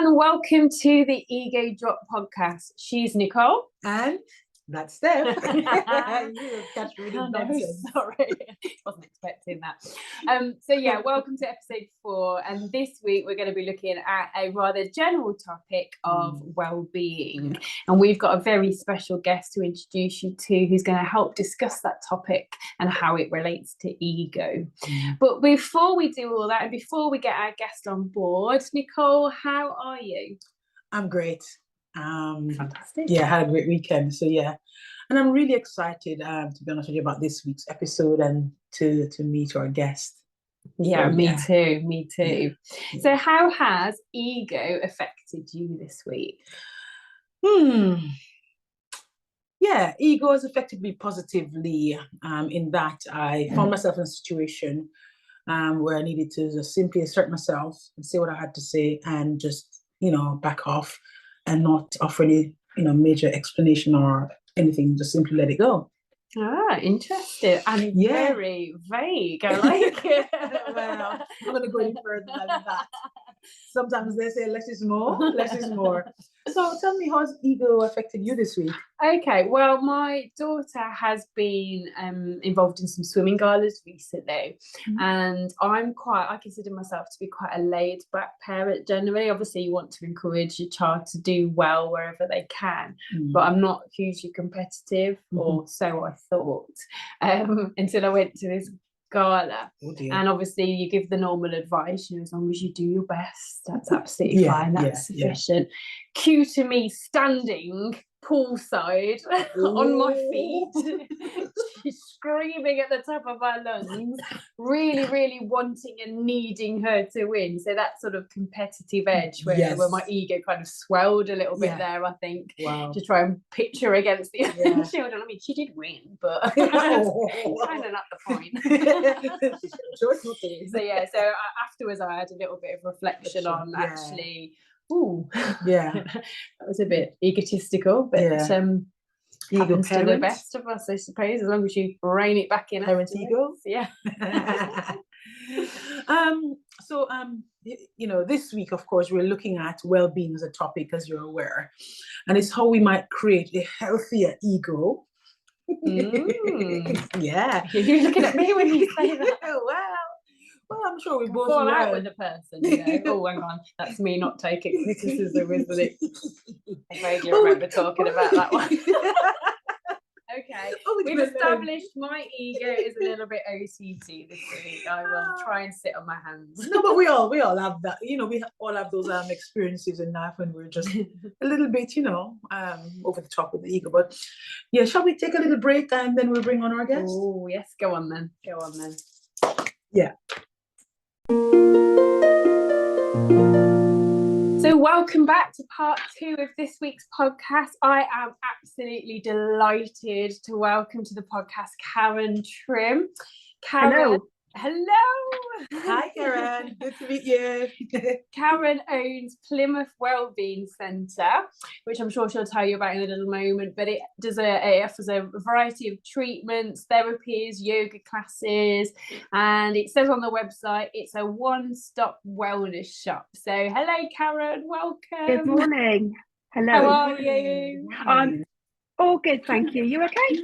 and welcome to the Ego Drop podcast. She's Nicole. And that's Steph. You catch me with nonsense. Sorry, wasn't expecting that. Welcome to episode 4. And this week we're going to be looking at a rather general topic of well-being. And we've got a very special guest to introduce you to who's going to help discuss that topic and how it relates to ego. But before we do all that and before we get our guest on board, Nicole, how are you? I'm great. Fantastic. Yeah, I had a great weekend. So yeah, and I'm really excited to be honest with you about this week's episode and to meet our guest. Yeah, So, me too. Yeah. So how has ego affected you this week? Yeah, ego has affected me positively in that I found myself in a situation where I needed to just simply assert myself and say what I had to say and just, back off and not offer any, major explanation or anything, just simply let it go. Ah, interesting. And very vague. I like it. Well, I'm going to go any further than that. Sometimes they say less is more, less is more. So tell me, how's ego affected you this week? Okay, well, my daughter has been involved in some swimming galas recently, and I consider myself to be quite a laid-back parent generally. Obviously, you want to encourage your child to do well wherever they can, but I'm not hugely competitive, or so I thought, until I went to this gala. And obviously you give the normal advice, as long as you do your best, that's absolutely fine, that's sufficient. Cue to me standing poolside on my feet, she's screaming at the top of her lungs, really wanting and needing her to win. So that sort of competitive edge where my ego kind of swelled a little bit there, I think, to try and picture against the other children. I mean, she did win, but kind of not the point. So afterwards I had a little bit of reflection on actually, that was a bit egotistical, but happens to the best of us, I suppose, as long as you rein it back in. Parent ego. This week, of course, we're looking at well-being as a topic, as you're aware, and it's how we might create a healthier ego. Yeah, you're looking at me when you say that. Well, I'm sure we both fall out with the person. Oh, hang on, that's me not taking criticism, isn't it? I vaguely remember talking about that one. Okay, we've established my ego is a little bit OCD this week. I will try and sit on my hands. No, but we all have that. We all have those experiences in life when we're just a little bit, over the top with the ego. But yeah, shall we take a little break and then we'll bring on our guest? Oh yes, go on then. Yeah. So welcome back to part 2 of this week's podcast. I am absolutely delighted to welcome to the podcast Karen Trim. Karen, hello. Hi, Karen. Good to meet you. Karen owns Plymouth Wellbeing Centre, which I'm sure she'll tell you about in a little moment, but it offers a variety of treatments, therapies, yoga classes, and it says on the website it's a one-stop wellness shop. So hello, Karen, welcome. Good morning. Hello. How are you? I'm all good, thank you. You okay?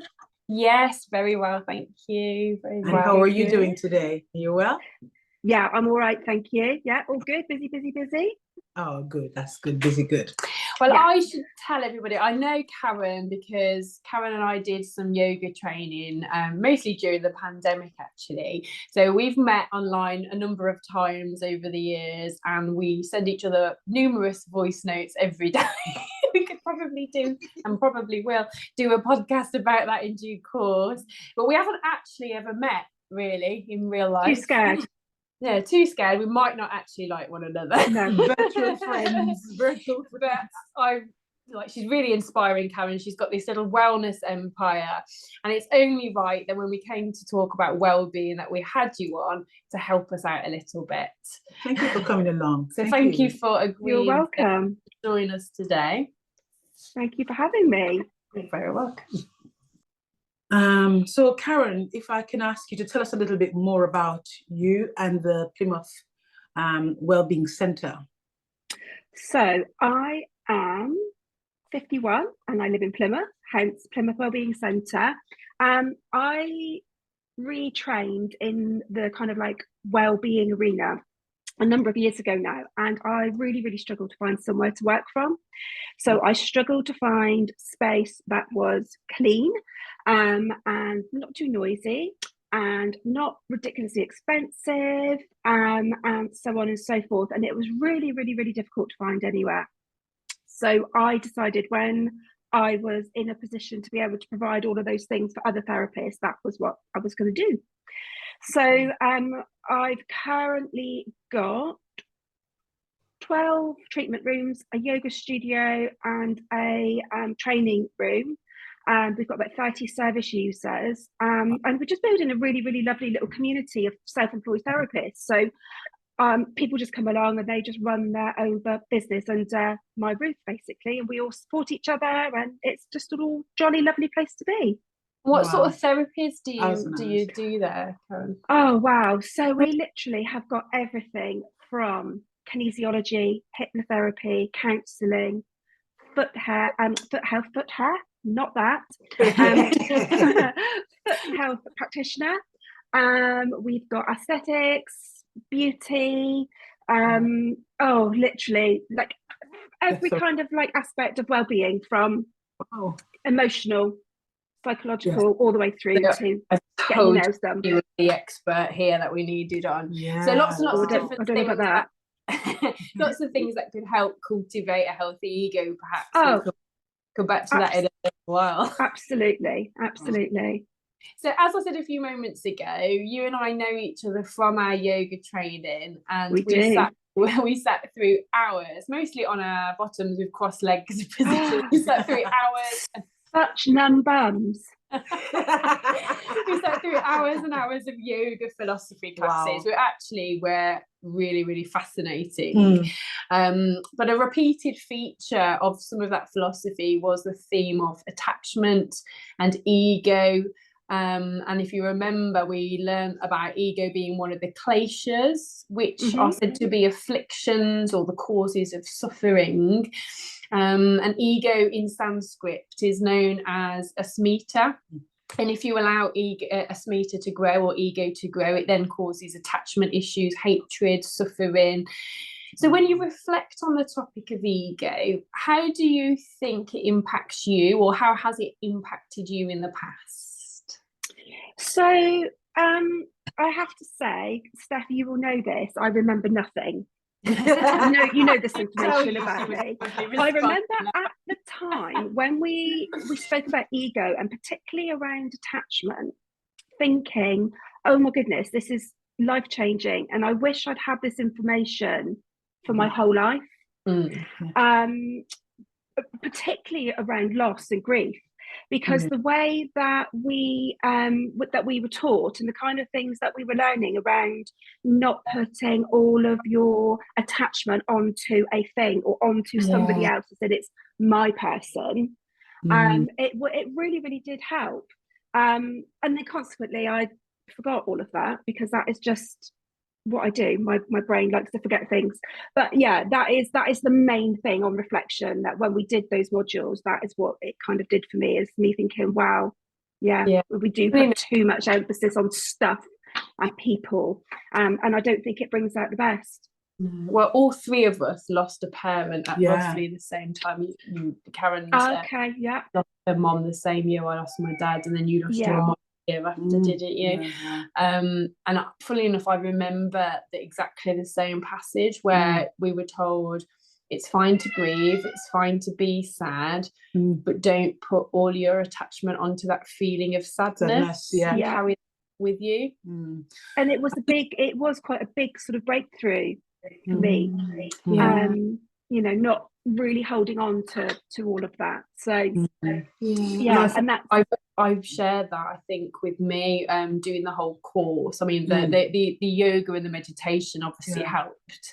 Yes, very well, thank you. Very well. How are you doing today? Are you well? Yeah, I'm all right, thank you. Yeah, all good. Busy. Oh, good. That's good. Busy, good. Well, I should tell everybody, I know Karen because Karen and I did some yoga training, mostly during the pandemic, actually. So we've met online a number of times over the years, and we send each other numerous voice notes every day. We could probably will do a podcast about that in due course. But we haven't actually ever met, really, in real life. Too scared. Yeah, too scared. We might not actually like one another. No, virtual friends. But she's really inspiring, Karen. She's got this little wellness empire, and it's only right that when we came to talk about well-being that we had you on to help us out a little bit. Thank you for coming along. So thank you for agreeing. You're welcome. To join us today. Thank you for having me. You're very welcome. So Karen, if I can ask you to tell us a little bit more about you and the Plymouth Wellbeing Centre. So I am 51 and I live in Plymouth, hence Plymouth Wellbeing Centre. I retrained in the kind of like wellbeing arena a number of years ago now, and I really struggled to find somewhere to work from. So I struggled to find space that was clean, and not too noisy and not ridiculously expensive, and so on and so forth. And it was really difficult to find anywhere. So I decided when I was in a position to be able to provide all of those things for other therapists, that was what I was going to do. So I've currently got 12 treatment rooms, a yoga studio, and a training room. We've got about 30 service users, and we're just building a really lovely little community of self-employed therapists. So people just come along and they just run their own business under my roof, basically, and we all support each other, and it's just an all jolly lovely place to be. What sort of therapies do you do there, Karen? Oh wow, so we literally have got everything from kinesiology, hypnotherapy, counselling, foot hair, not that, foot health practitioner. We've got aesthetics, beauty, literally like every kind of like aspect of well-being, from emotional, psychological, all the way through to getting your nails done. You were the expert here that we needed on. So lots and lots of different things. About that. Lots of things that could help cultivate a healthy ego, perhaps. We'll come back to that in a little while. Absolutely. So as I said a few moments ago, you and I know each other from our yoga training, and we sat through hours, mostly on our bottoms with crossed legs positions. We sat through hours. Such numb bums. We sat through hours and hours of yoga philosophy classes. We're really fascinating. But a repeated feature of some of that philosophy was the theme of attachment and ego. And if you remember, we learned about ego being one of the kleshas, which are said to be afflictions or the causes of suffering. And ego in Sanskrit is known as asmita. And if you allow asmita to grow, or ego to grow, it then causes attachment issues, hatred, suffering. So when you reflect on the topic of ego, how do you think it impacts you, or how has it impacted you in the past? So I have to say, Steph, you will know this, I remember nothing. You know this information about me. I remember at the time when we spoke about ego, and particularly around attachment, thinking, oh my goodness, this is life-changing, and I wish I'd had this information for my whole life. Particularly around loss and grief, because the way that we were taught, and the kind of things that we were learning around not putting all of your attachment onto a thing or onto somebody else, that it's my person, it really did help, and then consequently I forgot all of that, because that is just what I do. My brain likes to forget things. But yeah, that is the main thing on reflection, that when we did those modules, that is what it kind of did for me, is me thinking, wow, we do put too much emphasis on stuff and people, and I don't think it brings out the best. Well, all three of us lost a parent at roughly the same time. Karen, lost her mom the same year I lost my dad, and then you lost your mom year after, didn't you? And funnily enough, I remember exactly the same passage where we were told it's fine to grieve, it's fine to be sad, but don't put all your attachment onto that feeling of sadness. And carry it with you. And it was quite a big sort of breakthrough for me. Not really holding on to all of that. So and that's I've shared that, I think, with me doing the whole course. I mean, the yoga and the meditation obviously helped,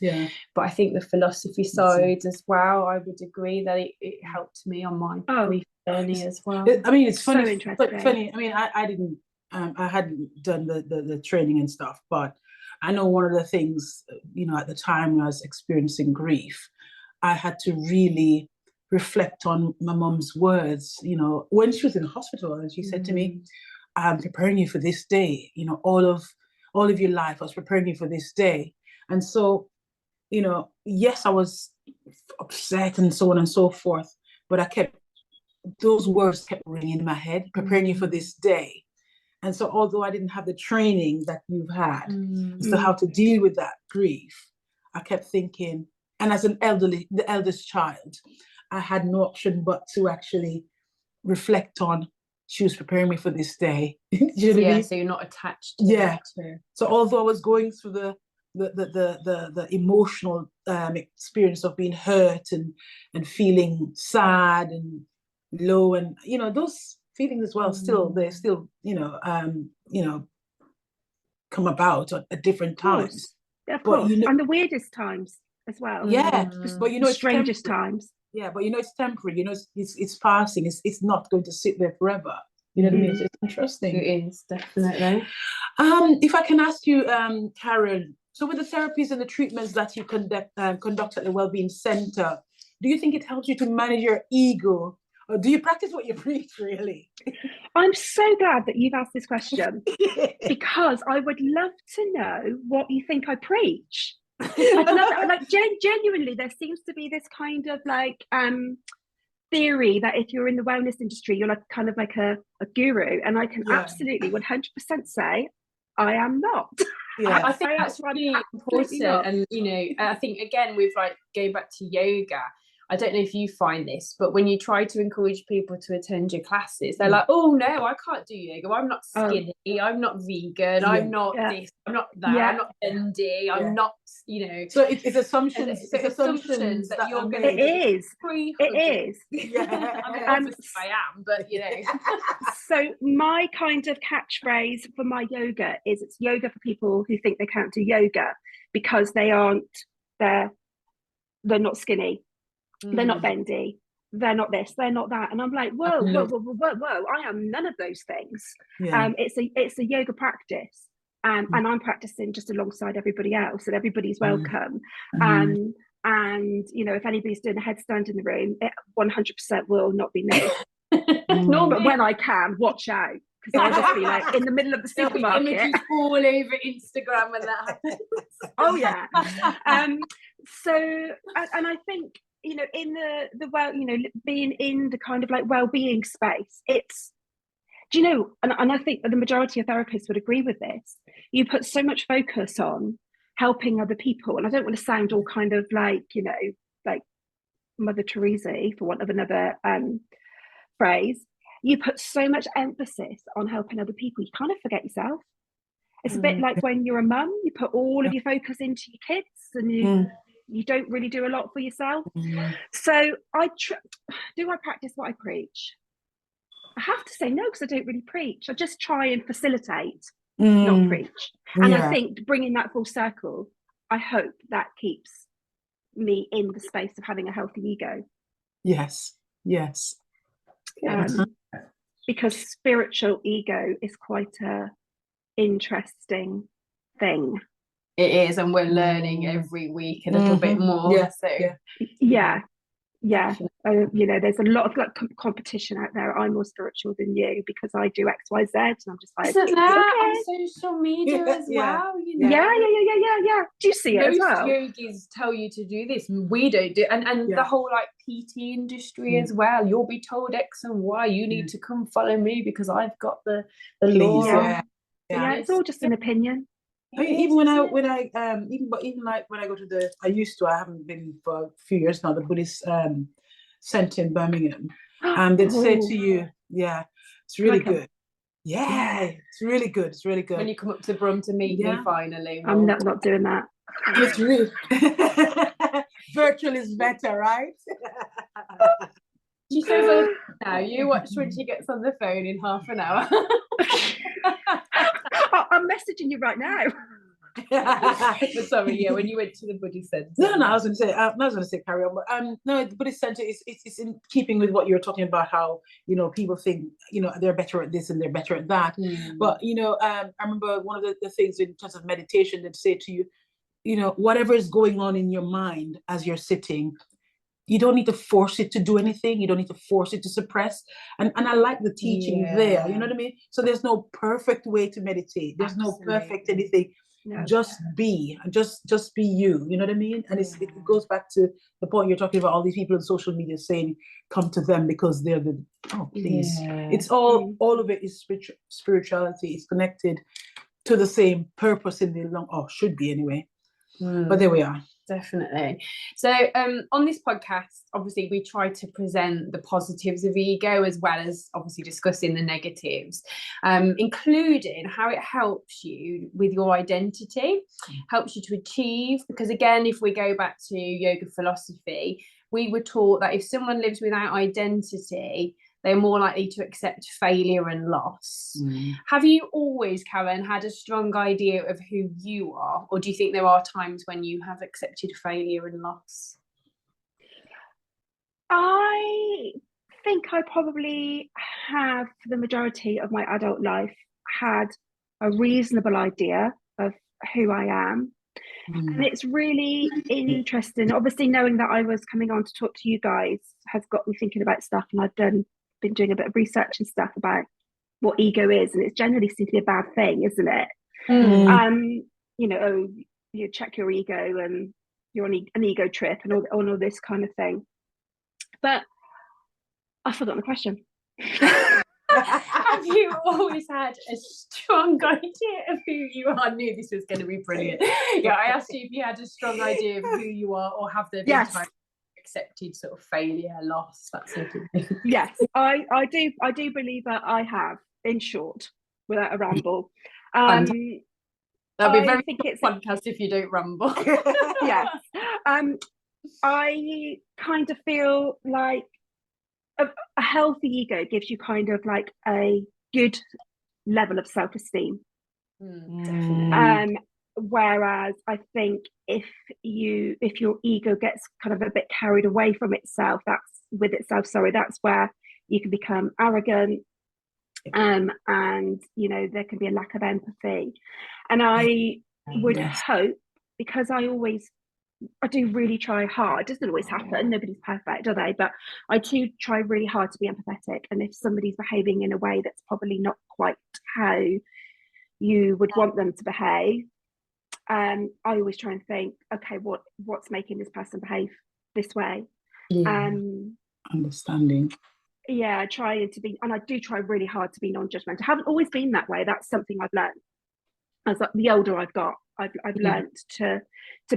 but I think the philosophy side as well, I would agree that it helped me on my grief journey as well. I mean, it's funny. So interesting. Funny. I mean, I didn't. I hadn't done the training and stuff, but I know one of the things, at the time when I was experiencing grief, I had to really reflect on my mom's words, you know, when she was in the hospital, and she said to me, I'm preparing you for this day, you know, all of your life, I was preparing you for this day. And so, you know, yes, I was upset and so on and so forth, but those words kept ringing in my head, preparing you for this day. And so although I didn't have the training that you've had as to how to deal with that grief, I kept thinking, and as the eldest child, I had no option but to actually reflect on, she was preparing me for this day. You know what I mean? So you're not attached to it. So although I was going through the emotional experience of being hurt and feeling sad and low, and you know, those feelings as well, they still come about at different times. Of course. You know, and the weirdest times as well. Yeah, but you know, the strangest times. Yeah, but you know, it's temporary. You know, it's passing. It's not going to sit there forever. You know what I mean? It's interesting. It is, definitely. If I can ask you, Karen, so with the therapies and the treatments that you conduct at the Wellbeing Center, do you think it helps you to manage your ego? Or do you practice what you preach, really? I'm so glad that you've asked this question because I would love to know what you think I preach. I'd love that. Like, genuinely, there seems to be this kind of like theory that if you're in the wellness industry, you're like kind of like a guru, and I can absolutely 100% say I am not. Yeah, I think that's really important. And you know, I think again with like going back to yoga, I don't know if you find this, but when you try to encourage people to attend your classes, they're like, oh no, I can't do yoga. I'm not skinny. I'm not vegan. I'm not this. I'm not that. I'm not bendy. I'm not, you know. So it's assumptions. It's assumptions that you're going to. It is. It is. Yeah. I mean, obviously I am, but you know. So my kind of catchphrase for my yoga is it's yoga for people who think they can't do yoga because they're not skinny. They're not bendy, they're not this, they're not that, and I'm like, whoa, I am none of those things. It's a yoga practice, and I'm practicing just alongside everybody else, and everybody's welcome. And you know, if anybody's doing a headstand in the room, it 100% will not be me. But when I can, watch out, because I'll just be like in the middle of the supermarket. Images all over Instagram when that happens. Oh yeah. So and I think, you know, in the well, you know, being in the kind of like well-being space, it's, do you know, and I think the majority of therapists would agree with this, you put so much focus on helping other people, and I don't want to sound all kind of like, you know, like Mother Teresa, for want of another phrase, you put so much emphasis on helping other people, you kind of forget yourself. It's a bit like when you're a mum, you put all of your focus into your kids, and you don't really do a lot for yourself. So do I practice what I preach? I have to say no, because I don't really preach. I just try and facilitate, not preach. And I think bringing that full circle, I hope that keeps me in the space of having a healthy ego. Yes. Because spiritual ego is quite a interesting thing. It is, and we're learning every week a little bit more. You know, there's a lot of like competition out there. I'm more spiritual than you because I do X, Y, Z, and I'm just like, isn't that on social media as well? You know? Yeah. Do you see it as well? Most yogis tell you to do this, and we don't do, and the whole like PT industry as well. You'll be told X and Y. You need to come follow me because I've got the law. Yeah, it's all just an opinion. I mean, even when I go to I haven't been for a few years now, the Buddhist center in Birmingham, they'd say to you, it's really good. It's really good. It's really good. When you come up to Brum to meet me, finally. I'm not doing that. It's really virtual is better, right? She says, now you watch when she gets on the phone in half an hour. I'm messaging you right now. But sorry, when you went to the Buddhist Center. No, I was going to say carry on, but no, the Buddhist Center is in keeping with what you're talking about, how, you know, people think, you know, they're better at this and they're better at that. But, you know, I remember one of the things in terms of meditation, they'd say to you, you know, whatever is going on in your mind as you're sitting, you don't need to force it to do anything. You don't need to force it to suppress. And I like the teaching there. You know what I mean? So there's no perfect way to meditate. There's no perfect anything. No. Just be you. You know what I mean? And it goes back to the point you're talking about, all these people on social media saying, come to them because they're the, oh, please. It's all of it is spirituality. It's connected to the same purpose in the long, or should be anyway. But there we are. Definitely. So on this podcast, obviously we try to present the positives of ego as well as obviously discussing the negatives, including how it helps you with your identity, helps you to achieve. Because again, if we go back to yoga philosophy, we were taught that if someone lives without identity, they're more likely to accept failure and loss. Have you always, Karen, had a strong idea of who you are? Or do you think there are times when you have accepted failure and loss? I think I probably have, for the majority of my adult life, had a reasonable idea of who I am. And it's really interesting. Obviously, knowing that I was coming on to talk to you guys has got me thinking about stuff, and I've been doing a bit of research and stuff about what ego is, and it generally seems to be a bad thing, isn't it? You know, you check your ego and you're on an ego trip and all this kind of thing. But I've forgotten the question. Have you always had a strong idea of who you are? I knew this was going to be brilliant. Yeah, I asked you if you had a strong idea of who you are, or have there been times accepted sort of failure, loss, that sort of thing? Yes, I do believe that I have, in short, without a ramble. That'd be very good podcast if you don't ramble. Yes. I kind of feel like a healthy ego gives you kind of like a good level of self-esteem. Whereas I think if your ego gets kind of a bit carried away from itself, that's where you can become arrogant, and you know, there can be a lack of empathy. And I would hope, because I do really try hard. It doesn't always happen. Nobody's perfect, are they? But I do try really hard to be empathetic. And if somebody's behaving in a way that's probably not quite how you would want them to behave, I always try and think, okay, what's making this person behave this way? Understanding. Yeah, trying to be, and I do try really hard to be non-judgmental. I haven't always been that way. That's something I've learned as the older I've got. I've learned to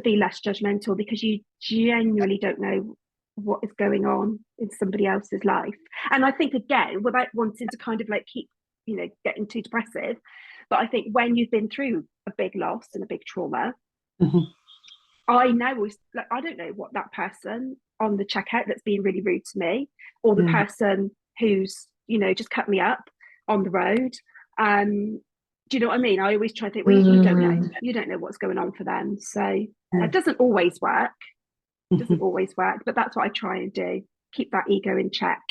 be less judgmental, because you genuinely don't know what is going on in somebody else's life. And I think, again, without wanting to kind of like keep, you know, getting too depressive, but I think when you've been through a big loss and a big trauma, I know, like, I don't know what that person on the checkout that's being really rude to me, or the person who's, you know, just cut me up on the road. Do you know what I mean? I always try to think, well, you don't know. You don't know what's going on for them. So it doesn't always work. But that's what I try and do. Keep that ego in check.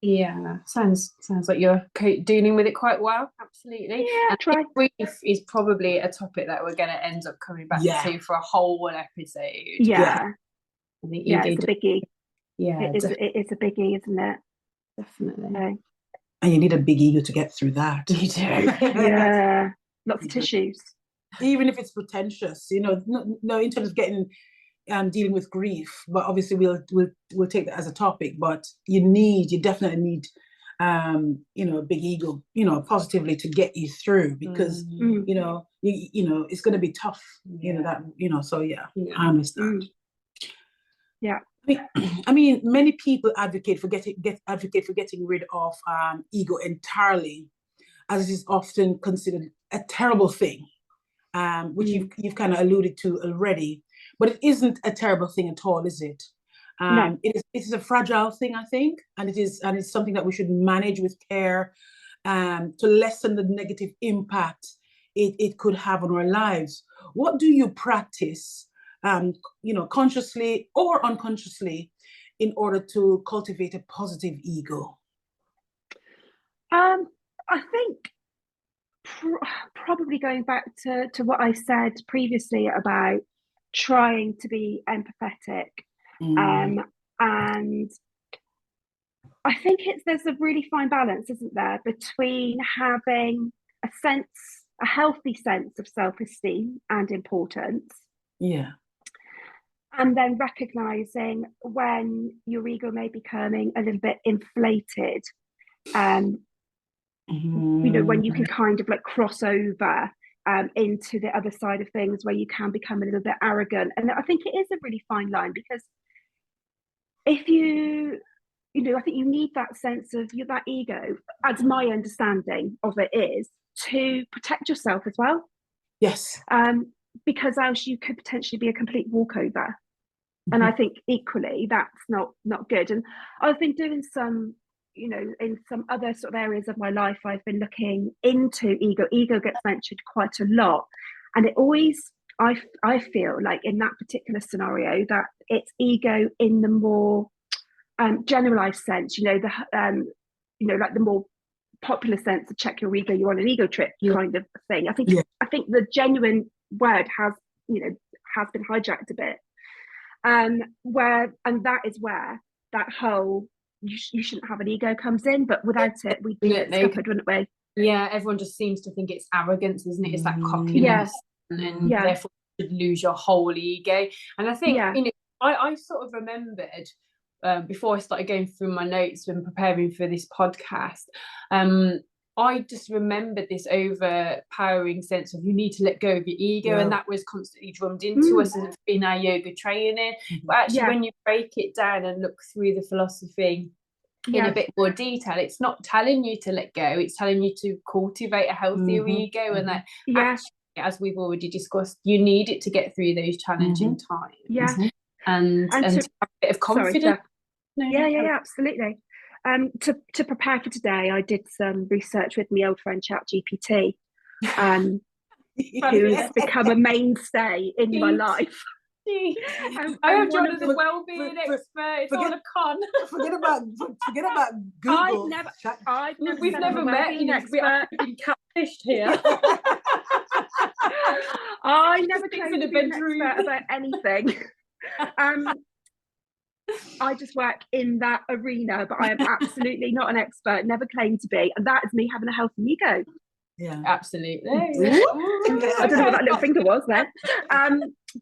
Yeah, sounds like you're dealing with it quite well. Absolutely. Yeah, try. Grief is probably a topic that we're going to end up coming back to for a whole episode. Yeah. I think it's a biggie. Yeah, it's a biggie, isn't it? Definitely. And you need a big ego to get through that. You do. Yeah. Lots of tissues. Even if it's pretentious, you know, no, in terms of getting dealing with grief, but obviously we'll take that as a topic. But you definitely need you know, a big ego, you know, positively, to get you through, because you know, you know, it's going to be tough, you know, that, you know, so I understand. Yeah. I mean, many people advocate for getting rid of ego entirely, as it is often considered a terrible thing, which you've kind of alluded to already. But it isn't a terrible thing at all, is it? No. It is a fragile thing, I think, and it's something that we should manage with care, to lessen the negative impact it could have on our lives. What do you practice, you know, consciously or unconsciously, in order to cultivate a positive ego? I think probably going back to what I said previously about trying to be empathetic, And I think there's a really fine balance, isn't there, between having a healthy sense of self-esteem and importance. Yeah. And then recognizing when your ego may be becoming a little bit inflated. You know, when you can kind of like cross over into the other side of things where you can become a little bit arrogant. And I think it is a really fine line, because if you know, I think you need that sense of that ego, as my understanding of it is, to protect yourself as well. Yes. Because else you could potentially be a complete walkover. And I think equally that's not good. And I've been doing some, you know, in some other sort of areas of my life, I've been looking into ego. Ego gets mentioned quite a lot. And it always, I feel like in that particular scenario, that it's ego in the more generalized sense, you know, like the more popular sense of check your ego, you're on an ego trip kind of thing. I think the genuine word has been hijacked a bit. And that is where that whole you shouldn't have an ego comes in, but without it we'd be scuppered, wouldn't we? Yeah, everyone just seems to think it's arrogance, isn't it? It's that cockiness, and therefore you should lose your whole ego. And I think you know, I sort of remembered before I started going through my notes when preparing for this podcast, I just remembered this overpowering sense of you need to let go of your ego, and that was constantly drummed into us in our yoga training. But actually, when you break it down and look through the philosophy in a bit more detail, it's not telling you to let go, it's telling you to cultivate a healthier ego, and that actually, as we've already discussed, you need it to get through those challenging times. And to have a bit of confidence. Absolutely. To prepare for today, I did some research with my old friend ChatGPT, who has become a mainstay in my life. I have John as a wellbeing expert. It's all a con. Forget about Google. We've never met. You know, I've been catfished here. I never claimed to be an expert about anything. I just work in that arena, but I am absolutely not an expert, never claimed to be. And that is me having a healthy ego. Yeah, absolutely. I don't know what that little finger was then.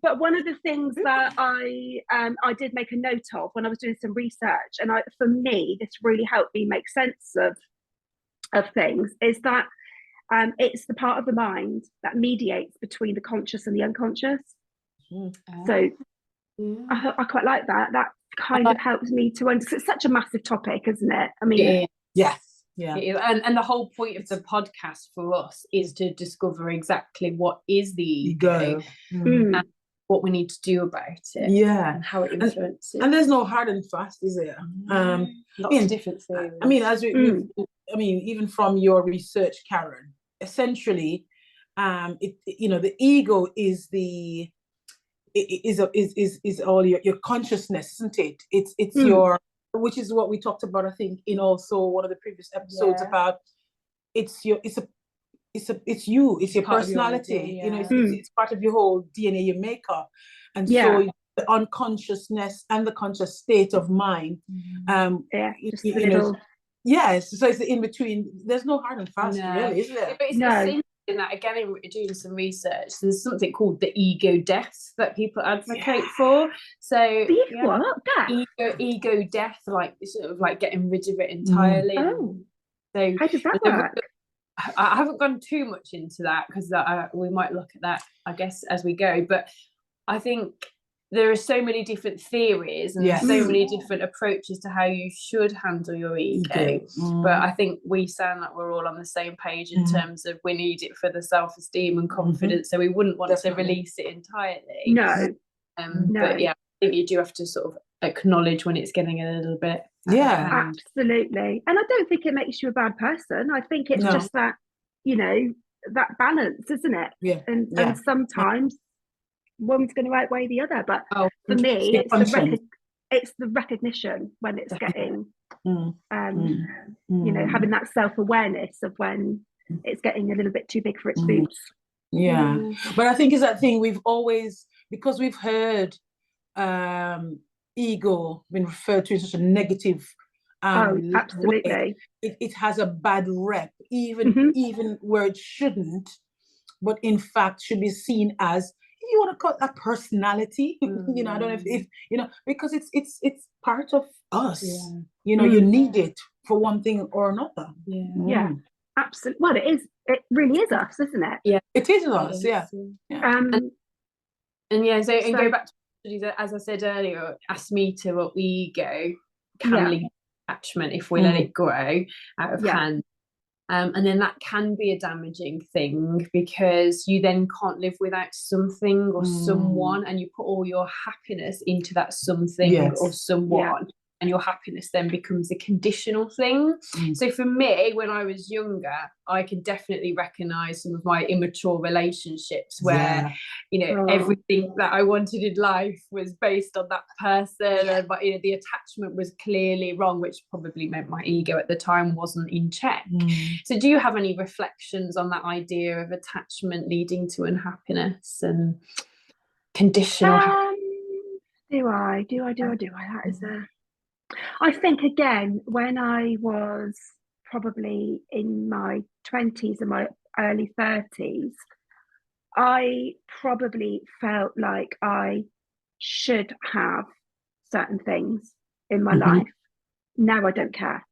But one of the things that I did make a note of when I was doing some research, and for me, this really helped me make sense of things, is that it's the part of the mind that mediates between the conscious and the unconscious. So I quite like that. That kind of helps me to understand. It's such a massive topic, isn't it? I mean, yes. Yeah. And the whole point of the podcast for us is to discover exactly what is the ego and what we need to do about it. Yeah. And how it influences. And there's no hard and fast, is there? Lots of different theories. I mean, even from your research, Karen, essentially, the ego is all your consciousness, isn't it? It's your, which is what we talked about, I think, in also one of the previous episodes about it's your personality, it's part of your whole DNA, your makeup. And so the unconsciousness and the conscious state of mind, so it's the in between. There's no hard and fast, really, is there? But it's in that, again, in doing some research, there's something called the ego death that people advocate for. So ego death, like sort of like getting rid of it entirely. So how does that work? I haven't gone too much into that, because we might look at that, I guess, as we go. But I think there are so many different theories and so many different approaches to how you should handle your ego. But I think we sound like we're all on the same page in terms of we need it for the self-esteem and confidence. So we wouldn't want to release it entirely. No. But yeah, I think you do have to sort of acknowledge when it's getting a little bit absolutely. And I don't think it makes you a bad person. I think it's just that, that balance, isn't it? And sometimes one's going to outweigh the other, but for me it's the recognition when it's getting having that self-awareness of when it's getting a little bit too big for its boots. But I think it's that thing we've always, because we've heard ego been referred to in such a negative way, absolutely. it has a bad rep, even where it shouldn't, but in fact should be seen as, if you want to call that personality, I don't know if because it's part of us. You need it for one thing or another. Absolutely. Well, it really is us, isn't it? It is us. And go back to, as I said earlier, ask me to what ego can lead to attachment if we let it grow out of hand. And then that can be a damaging thing, because you then can't live without something or someone, and you put all your happiness into that something or someone. And your happiness then becomes a conditional thing. So for me, when I was younger, I could definitely recognize some of my immature relationships where, everything that I wanted in life was based on that person. But the attachment was clearly wrong, which probably meant my ego at the time wasn't in check. So do you have any reflections on that idea of attachment leading to unhappiness and conditional happiness? Do I? That is I think, again, when I was probably in my 20s and my early 30s, I probably felt like I should have certain things in my life. Now I don't care.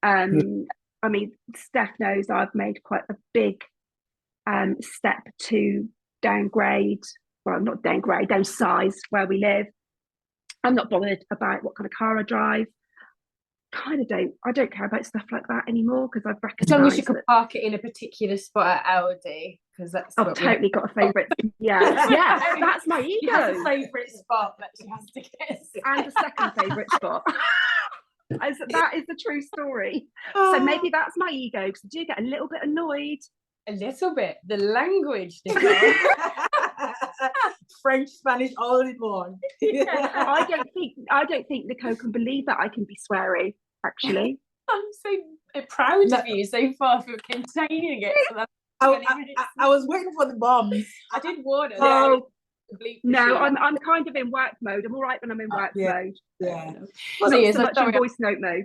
I mean, Steph knows I've made quite a big step to downsize where we live. I'm not bothered about what kind of car I drive. I don't care about stuff like that anymore, because I've recognised, as long as you can park it in a particular spot at Aldi, because that's I've totally got a favourite. That's my ego. She has a favourite spot that she has to get, and a second favourite spot. That is the true story. So maybe that's my ego, because I do get a little bit annoyed. A little bit. The language, Nicole. French, Spanish, all in one. I don't think Nicole can believe that I can be sweary, actually. I'm so proud of you so far for containing it. So I was waiting for the bombs. I did warn her. No, I'm kind of in work mode. I'm all right when I'm in work mode. Well, not so much in voice note mode.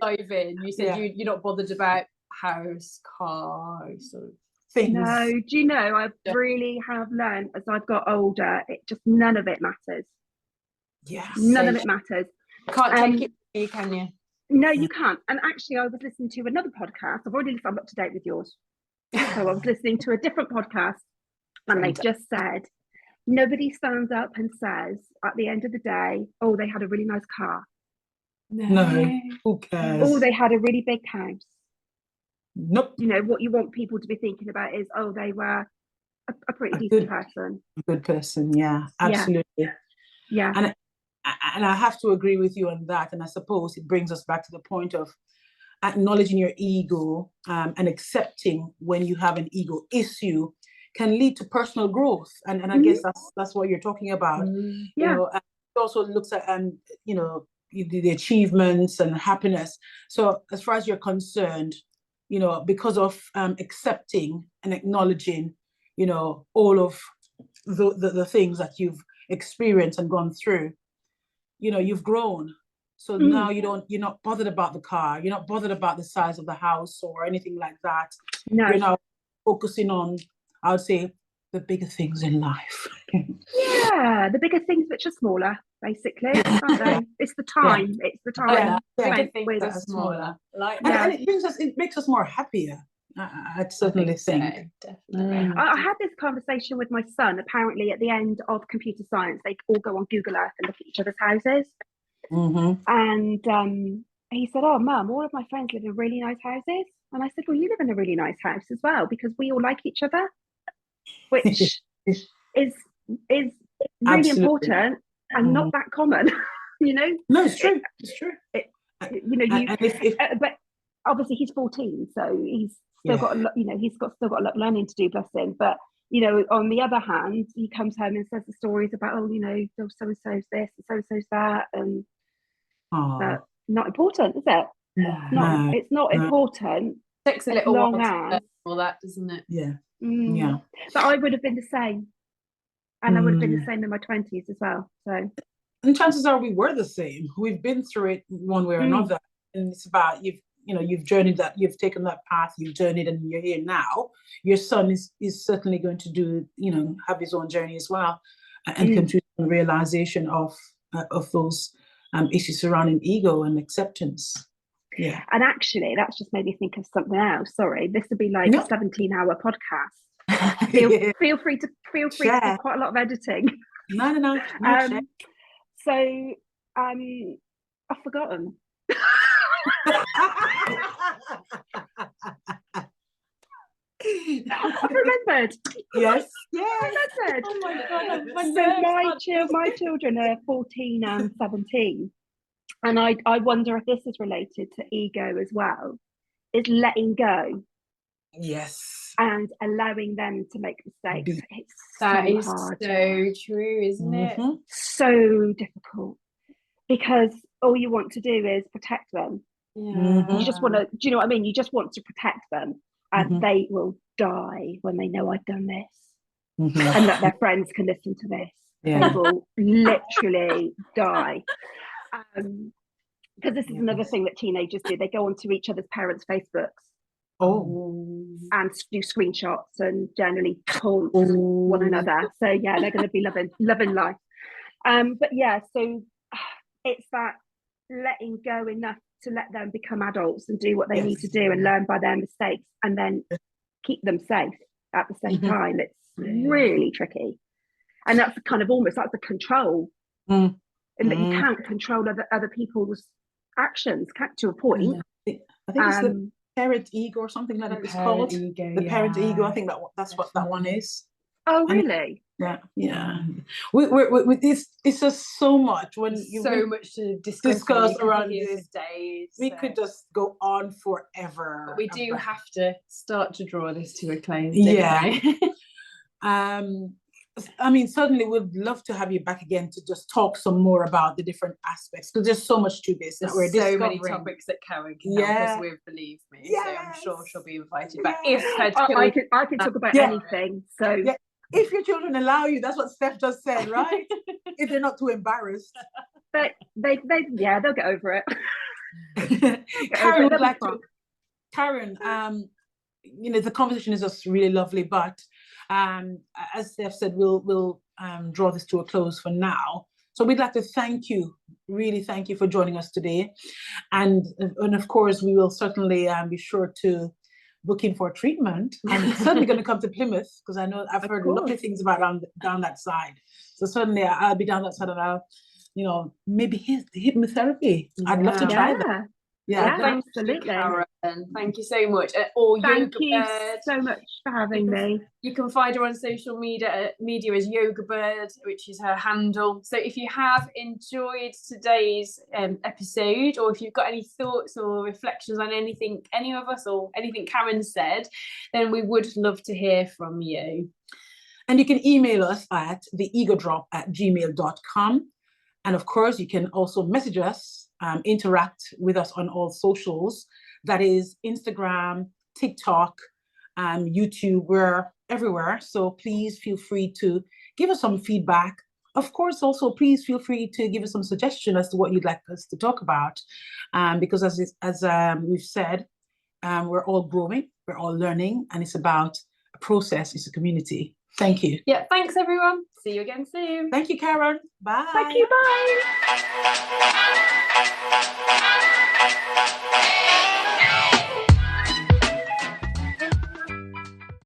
You said you're not bothered about house, cars, or things. No, do you know, I really have learned as I've got older, none of it matters. None of it matters. You can't take it from you, can you? No, you can't. And actually, I was listening to another podcast. I'm up to date with yours. So I was listening to a different podcast, and they just said, nobody stands up and says at the end of the day, oh, they had a really nice car. No, who cares? Oh, they had a really big house. Nope. You know, what you want people to be thinking about is, oh, they were a pretty decent person. A good person, absolutely. Yeah. And I have to agree with you on that. And I suppose it brings us back to the point of acknowledging your ego and accepting when you have an ego issue can lead to personal growth. And I guess that's what you're talking about. You know, it also looks at the achievements and happiness. So as far as you're concerned, you know, because of accepting and acknowledging, you know, all of the things that you've experienced and gone through, you know, you've grown. So now you're not bothered about the car, you're not bothered about the size of the house or anything like that. No. You're now focusing on, I would say, the bigger things in life. The bigger things which are smaller, basically, aren't they? It's the time. It's the time. Bigger things are smaller. And it makes us more happier. I certainly think. Definitely. I had this conversation with my son. Apparently, at the end of computer science, they all go on Google Earth and look at each other's houses. And he said, "Oh, Mum, all of my friends live in really nice houses." And I said, "Well, you live in a really nice house as well, because we all like each other," which is really important and not that common. You know? No, it's true. It's true. But obviously he's 14, so he's still got a lot. You know, he's still got a lot of learning to do, bless him. But you know, on the other hand, he comes home and says the stories about, oh, you know, so and so's this and so and so's that, and not important, is it? It's not important. It takes a little while to all that, doesn't it? But I would have been the same, and I would have been the same in my 20s as well. So And chances are we were the same. We've been through it one way or another. And it's about you've journeyed that, you've taken that path, you've journeyed, and you're here now. Your son is certainly going to do, have his own journey as well, and come to the realization of those issues surrounding ego and acceptance. Yeah. And actually, that's just made me think of something else. Sorry, this would be like a 17-hour podcast. Feel free to do quite a lot of editing. No. So, I've forgotten. I've remembered. Yes. I remembered. Oh my God. So my children are 14 and 17. And I wonder if this is related to ego as well, is letting go. Yes. And allowing them to make mistakes. It's that is hard. so true, isn't it? So difficult. Because all you want to do is protect them. Yeah. You just want to, do you know what I mean? You just want to protect them. And they will die when they know I've done this. And that their friends can listen to this. They will literally die. Because this is another thing that teenagers do. They go onto each other's parents' Facebooks. And do screenshots and generally taunt one another. So yeah, they're going to be loving life. But yeah, so it's that letting go enough to let them become adults and do what they need to do and learn by their mistakes, and then keep them safe at the same time. It's really tricky, and that's kind of almost that's the control, and that you can't control other people's actions to a point. I think it's the parent ego or something like it's called. The parent ego. I think that's what that one is. Oh, really? Yeah. We it's just so much much to discuss around these days. We could just go on forever. But we do have to start to draw this to a close. Yeah. I mean, certainly we'd love to have you back again to just talk some more about the different aspects, because there's so much to this that we're discovering. So many topics that Karen can help us with, believe me. Yes. So I'm sure she'll be invited back. If I could talk about anything. So if your children allow you, that's what Steph just said, right? If they're not too embarrassed. But they'll get over it. Karen would like to. Karen, the conversation is just really lovely, but as Steph said, we'll draw this to a close for now. So we'd like to really thank you for joining us today, and of course we will certainly be sure to book in for treatment. I'm certainly going to come to Plymouth, because I know I've heard lovely things about down that side. So certainly I'll be down that side, and I'll maybe hypnotherapy. I'd love to try that. Yeah, absolutely. Karen, thank you so much. Thank you so much for having me. You can find her on social media as Yoga Bird, which is her handle. So if you have enjoyed today's episode, or if you've got any thoughts or reflections on anything any of us or anything Karen said, then we would love to hear from you. And you can email us at theegodrop@gmail.com. And of course, you can also message us, interact with us on all socials. That is Instagram, TikTok, YouTube. We're everywhere. So please feel free to give us some feedback. Of course, also please feel free to give us some suggestion as to what you'd like us to talk about. Because as we've said, we're all growing, we're all learning, and it's about a process, it's a community. Thank you. Yeah, thanks everyone. See you again soon. Thank you, Karen. Bye. Thank you, bye.